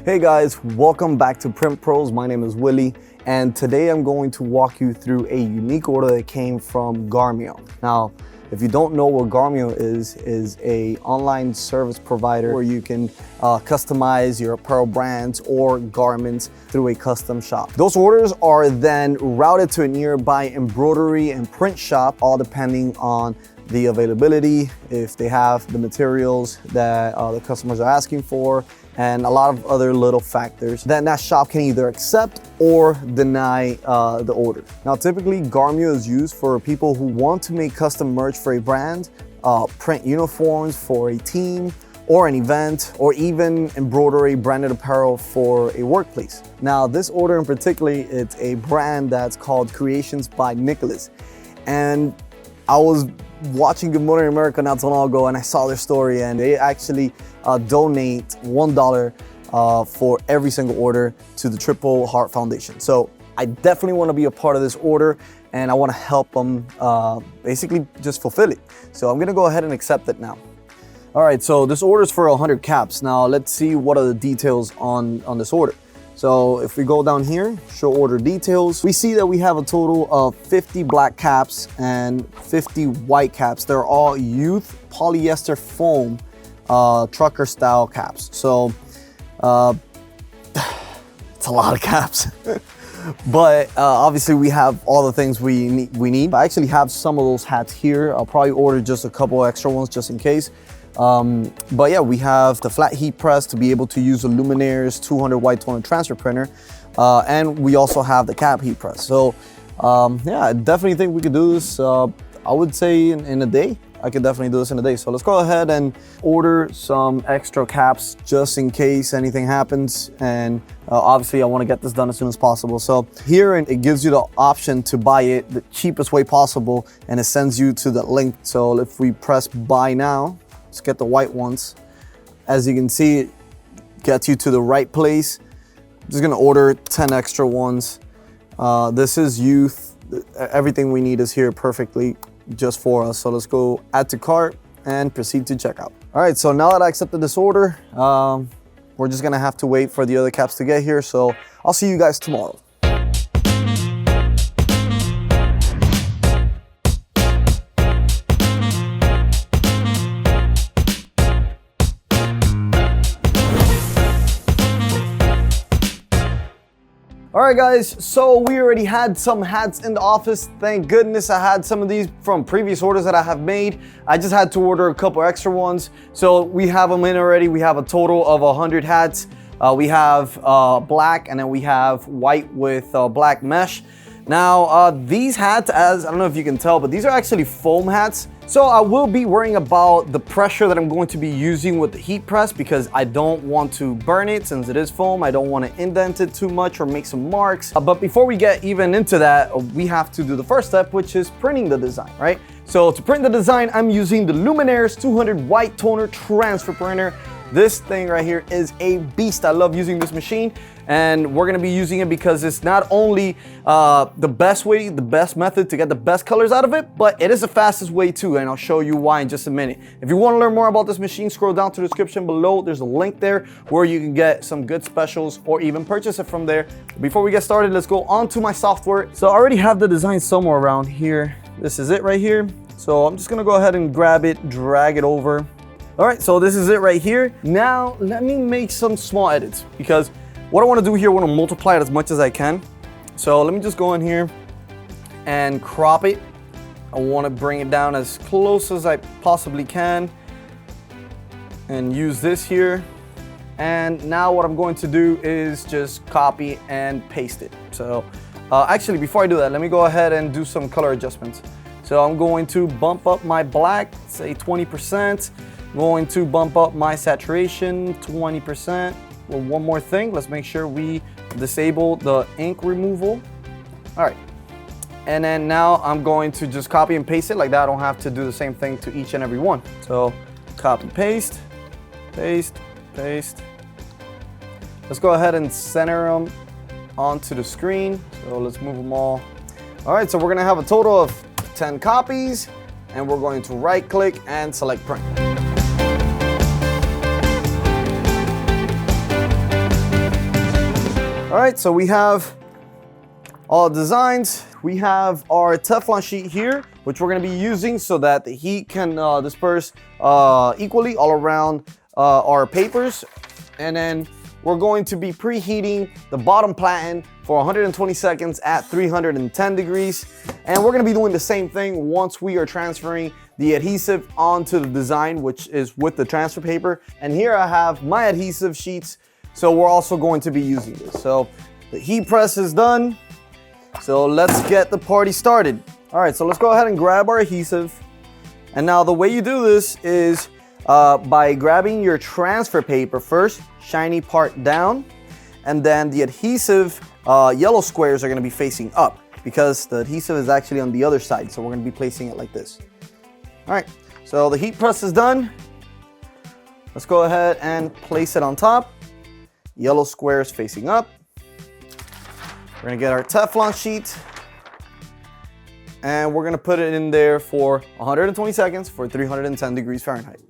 Hey guys, welcome back to Print Pros. My name is Willie, and today I'm going to walk you through a unique order that came from Garmeo. Now, if you don't know what Garmeo is a online service provider where you can customize your apparel brands or garments through a custom shop. Those orders are then routed to a nearby embroidery and print shop, all depending on the availability, if they have the materials that the customers are asking for, and a lot of other little factors that shop can either accept or deny the order. Now, typically Garmeo is used for people who want to make custom merch for a brand, print uniforms for a team or an event, or even embroidery branded apparel for a workplace. Now, this order in particular, it's a brand that's called Creations by Nicholas. And I was watching Good Morning America not so long ago, and I saw their story, and they actually donate $1 for every single order to the Triple Heart Foundation. So I definitely want to be a part of this order, and I want to help them basically just fulfill it. So I'm gonna go ahead and accept it now. All right, so this order is for 100 caps. Now let's see what are the details on this order. So if we go down here, show order details, we see that we have a total of 50 black caps and 50 white caps. They're all youth polyester foam trucker style caps. So it's a lot of caps. But obviously we have all the things we need. I actually have some of those hats here. I'll probably order just a couple extra ones just in case. But yeah, we have the flat heat press to be able to use the Luminaris 200 white toner transfer printer. And we also have the cap heat press. So yeah, I definitely think we could do this, I would say in a day. I could definitely do this in a day. So let's go ahead and order some extra caps just in case anything happens. And obviously I want to get this done as soon as possible. So here it gives you the option to buy it the cheapest way possible, and it sends you to the link. So if we press buy now, let's get the white ones. As you can see, it gets you to the right place. I'm just gonna order 10 extra ones. This is youth. Everything we need is here perfectly just for us. So let's go add to cart and proceed to checkout. All right, so now that I accepted this order, we're just gonna have to wait for the other caps to get here. So I'll see you guys tomorrow. All right guys, so we already had some hats in the office. Thank goodness I had some of these from previous orders that I have made. I just had to order a couple extra ones. So we have them in already. We have a total of 100 hats. We have black, and then we have white with black mesh. Now these hats, as I don't know if you can tell, but these are actually foam hats. So I will be worrying about the pressure that I'm going to be using with the heat press, because I don't want to burn it since it is foam. I don't want to indent it too much or make some marks. But before we get even into that, we have to do the first step, which is printing the design, right? So to print the design, I'm using the Luminaris 200 white toner transfer printer. This thing right here is a beast. I love using this machine, and we're gonna be using it because it's not only the best way, the best method to get the best colors out of it, but it is the fastest way too, and I'll show you why in just a minute. If you wanna learn more about this machine, scroll down to the description below. There's a link there where you can get some good specials or even purchase it from there. Before we get started, let's go on to my software. So I already have the design somewhere around here. This is it right here. So I'm just gonna go ahead and grab it, drag it over. All right, so this is it right here. Now, let me make some small edits, because what I wanna do here, I wanna multiply it as much as I can. So let me just go in here and crop it. I wanna bring it down as close as I possibly can and use this here. And now what I'm going to do is just copy and paste it. So actually, before I do that, let me go ahead and do some color adjustments. So I'm going to bump up my black, say 20%. Going to bump up my saturation 20%. Well, one more thing, let's make sure we disable the ink removal. All right, and then now I'm going to just copy and paste it like that. I don't have to do the same thing to each and every one. So copy, paste, paste, paste. Let's go ahead and center them onto the screen. So let's move them all. All right, so we're gonna have a total of 10 copies, and we're going to right click and select print. All right, so we have all designs. We have our Teflon sheet here, which we're gonna be using so that the heat can disperse equally all around our papers. And then we're going to be preheating the bottom platen for 120 seconds at 310 degrees. And we're gonna be doing the same thing once we are transferring the adhesive onto the design, which is with the transfer paper. And here I have my adhesive sheets. So we're also going to be using this. So the heat press is done. So let's get the party started. All right, so let's go ahead and grab our adhesive. And now the way you do this is by grabbing your transfer paper first, shiny part down, and then the adhesive yellow squares are gonna be facing up because the adhesive is actually on the other side. So we're gonna be placing it like this. All right, so the heat press is done. Let's go ahead and place it on top. Yellow squares facing up. We're gonna get our Teflon sheet and we're gonna put it in there for 120 seconds for 310 degrees Fahrenheit.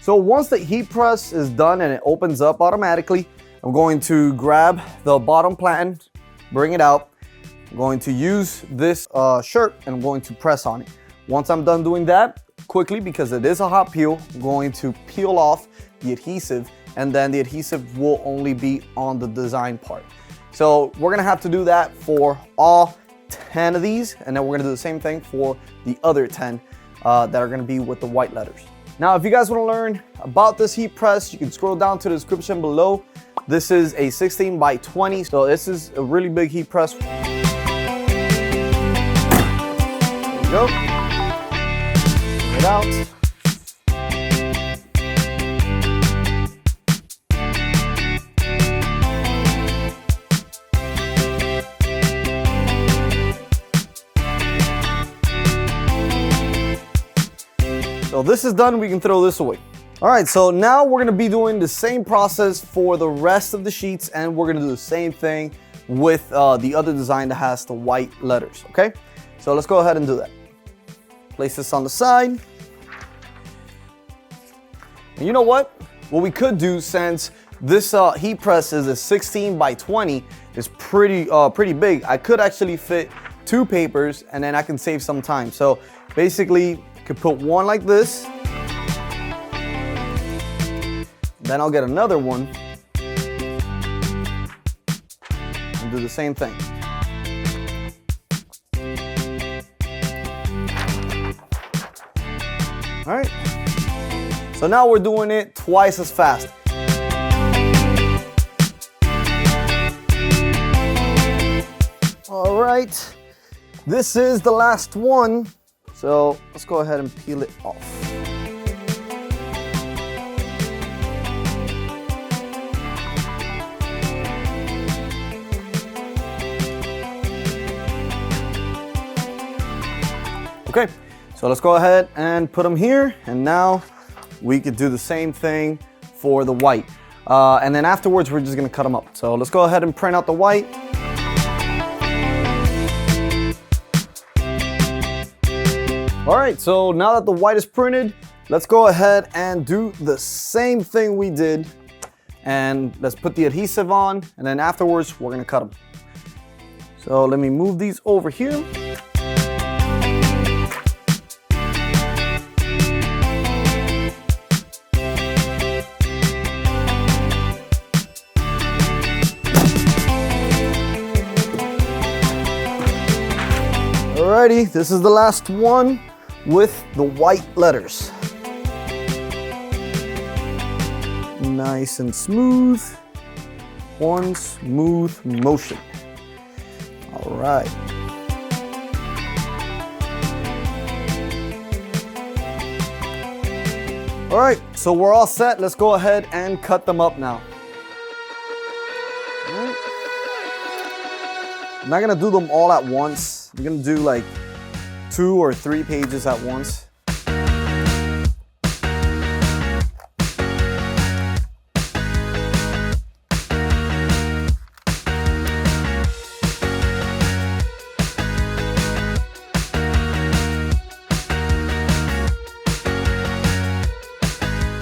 So once the heat press is done and it opens up automatically, I'm going to grab the bottom platen, bring it out. I'm going to use this shirt and I'm going to press on it. Once I'm done doing that, quickly, because it is a hot peel, I'm going to peel off the adhesive, and then the adhesive will only be on the design part. So we're gonna have to do that for all 10 of these, and then we're gonna do the same thing for the other 10 that are gonna be with the white letters. Now, if you guys wanna learn about this heat press, you can scroll down to the description below. This is a 16 by 20, so this is a really big heat press. There you go. It out. So this is done, we can throw this away. All right, so now we're gonna be doing the same process for the rest of the sheets, and we're gonna do the same thing with the other design that has the white letters, okay? So let's go ahead and do that. Place this on the side. And you know what? What we could do, since this heat press is a 16 by 20, is pretty big. I could actually fit 2 papers and then I can save some time. So basically, I could put one like this. Then I'll get another one and do the same thing. All right, so now we're doing it twice as fast. All right, this is the last one. So let's go ahead and peel it off. Okay. So let's go ahead and put them here, and now we could do the same thing for the white. And then afterwards, we're just gonna cut them up. So let's go ahead and print out the white. All right, so now that the white is printed, let's go ahead and do the same thing we did. And let's put the adhesive on, and then afterwards, we're gonna cut them. So let me move these over here. Alrighty, this is the last one with the white letters. Nice and smooth. One smooth motion. All right. All right, so we're all set. Let's go ahead and cut them up now. All right. I'm not gonna do them all at once. I'm gonna do like 2 or 3 pages at once.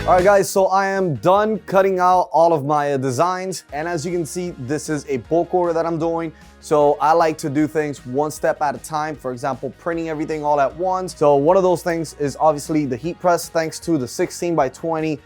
All right guys, so I am done cutting out all of my designs. And as you can see, this is a bulk order that I'm doing. So I like to do things one step at a time. For example, printing everything all at once. So one of those things is obviously the heat press. Thanks to the 16 by 20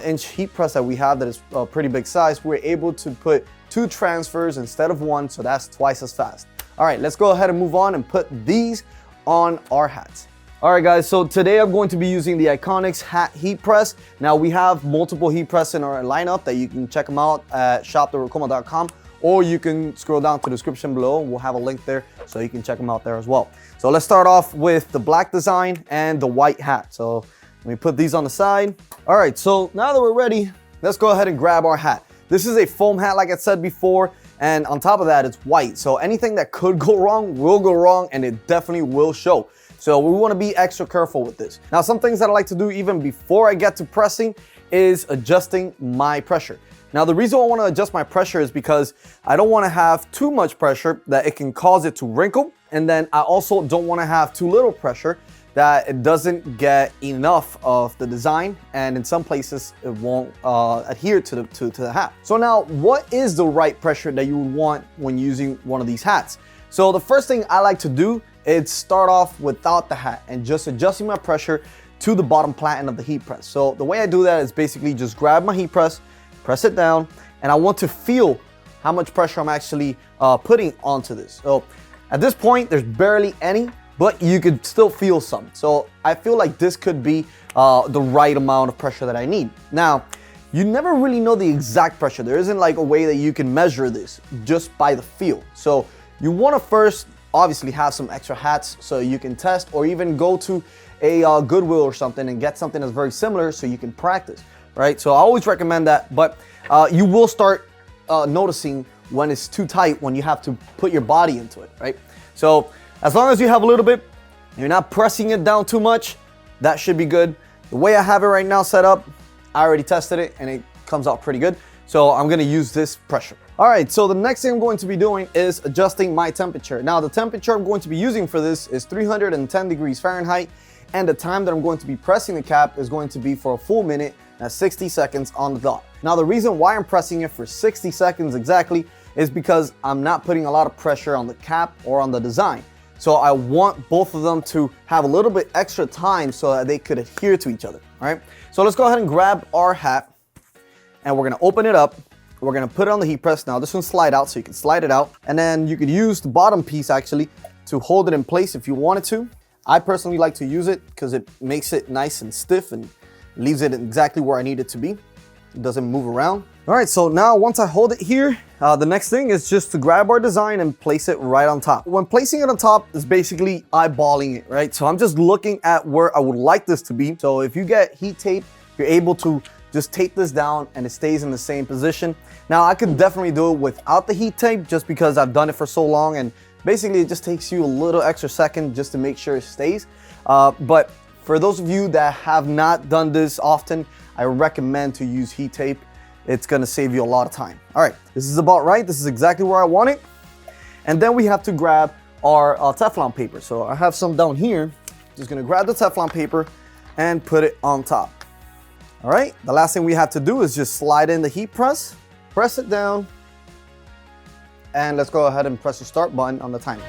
inch heat press that we have that is a pretty big size, we're able to put 2 transfers instead of 1. So that's twice as fast. All right, let's go ahead and move on and put these on our hats. All right guys, so today I'm going to be using the Iconics hat heat press. Now we have multiple heat press in our lineup that you can check them out at shop.ricoma.com, or you can scroll down to the description below. We'll have a link there so you can check them out there as well. So let's start off with the black design and the white hat. So let me put these on the side. All right, so now that we're ready, let's go ahead and grab our hat. This is a foam hat, like I said before, and on top of that, it's white. So anything that could go wrong will go wrong, and it definitely will show. So we want to be extra careful with this. Now, some things that I like to do even before I get to pressing is adjusting my pressure. Now, the reason I want to adjust my pressure is because I don't want to have too much pressure that it can cause it to wrinkle. And then I also don't want to have too little pressure that it doesn't get enough of the design, and in some places it won't adhere to the hat. So now, what is the right pressure that you would want when using one of these hats? So the first thing I like to do is start off without the hat and just adjusting my pressure to the bottom platen of the heat press. So the way I do that is basically just grab my heat press it down, and I want to feel how much pressure I'm actually putting onto this. So at this point, there's barely any, but you could still feel some. So I feel like this could be the right amount of pressure that I need. Now, you never really know the exact pressure. There isn't like a way that you can measure this just by the feel. So you want to first obviously have some extra hats so you can test, or even go to a Goodwill or something and get something that's very similar so you can practice, right? So I always recommend that, but you will start noticing when it's too tight, when you have to put your body into it, right? So as long as you have a little bit, you're not pressing it down too much, that should be good. The way I have it right now set up, I already tested it and it comes out pretty good. So I'm gonna use this pressure. All right, so the next thing I'm going to be doing is adjusting my temperature. Now, the temperature I'm going to be using for this is 310 degrees Fahrenheit, and the time that I'm going to be pressing the cap is going to be for a full minute at 60 seconds on the dot. Now, the reason why I'm pressing it for 60 seconds exactly is because I'm not putting a lot of pressure on the cap or on the design. So I want both of them to have a little bit extra time so that they could adhere to each other, all right? So let's go ahead and grab our hat, and we're gonna open it up. We're gonna put it on the heat press. Now this one's slide out, so you can slide it out. And then you could use the bottom piece actually to hold it in place if you wanted to. I personally like to use it because it makes it nice and stiff and leaves it exactly where I need it to be. It doesn't move around. All right, so now once I hold it here, the next thing is just to grab our design and place it right on top. When placing it on top is basically eyeballing it, right? So I'm just looking at where I would like this to be. So if you get heat tape, you're able to just tape this down and it stays in the same position. Now I could definitely do it without the heat tape just because I've done it for so long, and basically it just takes you a little extra second just to make sure it stays. But for those of you that have not done this often, I recommend to use heat tape. It's gonna save you a lot of time. All right, this is about right. This is exactly where I want it. And then we have to grab our Teflon paper. So I have some down here. Just gonna grab the Teflon paper and put it on top. All right, the last thing we have to do is just slide in the heat press it down, and let's go ahead and press the start button on the timer.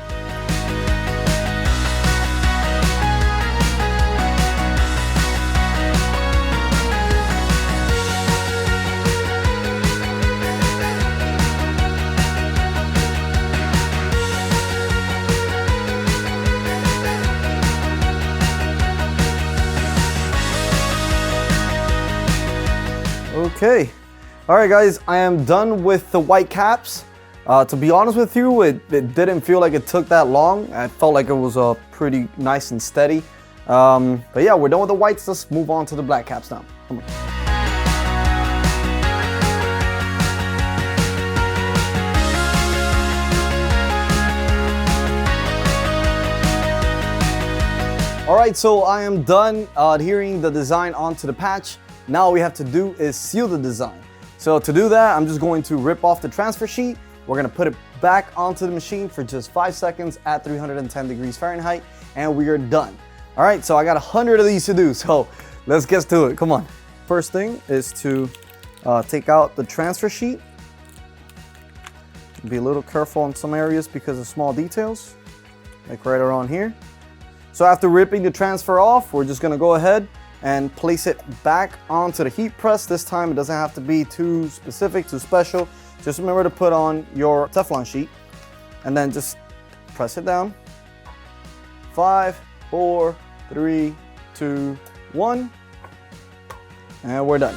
Okay, all right guys, I am done with the white caps. To be honest with you, it didn't feel like it took that long. I felt like it was pretty nice and steady. But yeah, we're done with the whites. Let's move on to the black caps now. Come on. All right, so I am done adhering the design onto the patch. Now all we have to do is seal the design. So to do that, I'm just going to rip off the transfer sheet. We're gonna put it back onto the machine for just 5 seconds at 310 degrees Fahrenheit, and we are done. All right, so I got 100 of these to do, so let's get to it, come on. first thing is to take out the transfer sheet. Be a little careful in some areas because of small details, like right around here. So after ripping the transfer off, we're just gonna go ahead and place it back onto the heat press. This time it doesn't have to be too specific, too special. Just remember to put on your Teflon sheet and then just press it down. 5, 4, 3, 2, 1, and we're done.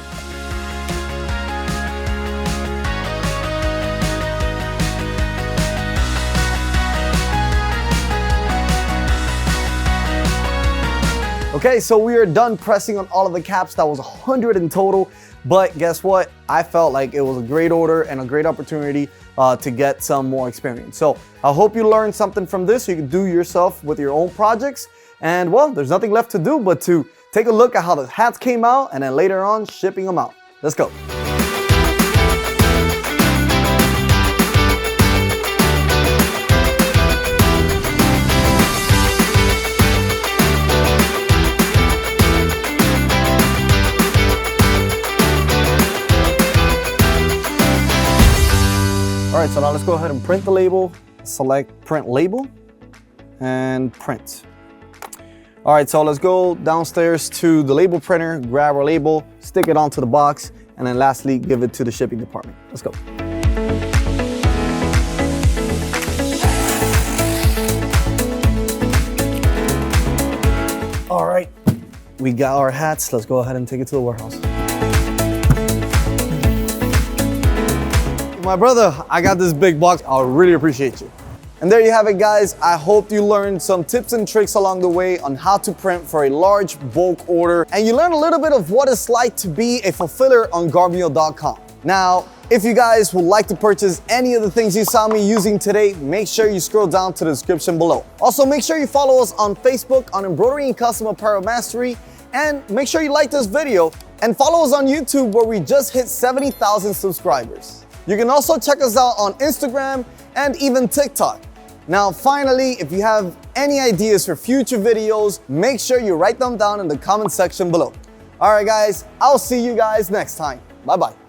Okay, so we are done pressing on all of the caps. That was 100 in total, but guess what? I felt like it was a great order and a great opportunity to get some more experience. So I hope you learned something from this so you can do yourself with your own projects. And well, there's nothing left to do but to take a look at how the hats came out and then later on shipping them out. Let's go. All right, so now let's go ahead and print the label. Select print label and print. All right, so let's go downstairs to the label printer, grab our label, stick it onto the box, and then lastly, give it to the shipping department. Let's go. All right, we got our hats. Let's go ahead and take it to the warehouse. My brother, I got this big box. I really appreciate you. And there you have it, guys. I hope you learned some tips and tricks along the way on how to print for a large bulk order. And you learned a little bit of what it's like to be a fulfiller on Garmeo.com. Now, if you guys would like to purchase any of the things you saw me using today, make sure you scroll down to the description below. Also, make sure you follow us on Facebook on Embroidery and Custom Apparel Mastery. And make sure you like this video and follow us on YouTube where we just hit 70,000 subscribers. You can also check us out on Instagram and even TikTok. Now, finally, if you have any ideas for future videos, make sure you write them down in the comment section below. All right, guys, I'll see you guys next time. Bye-bye.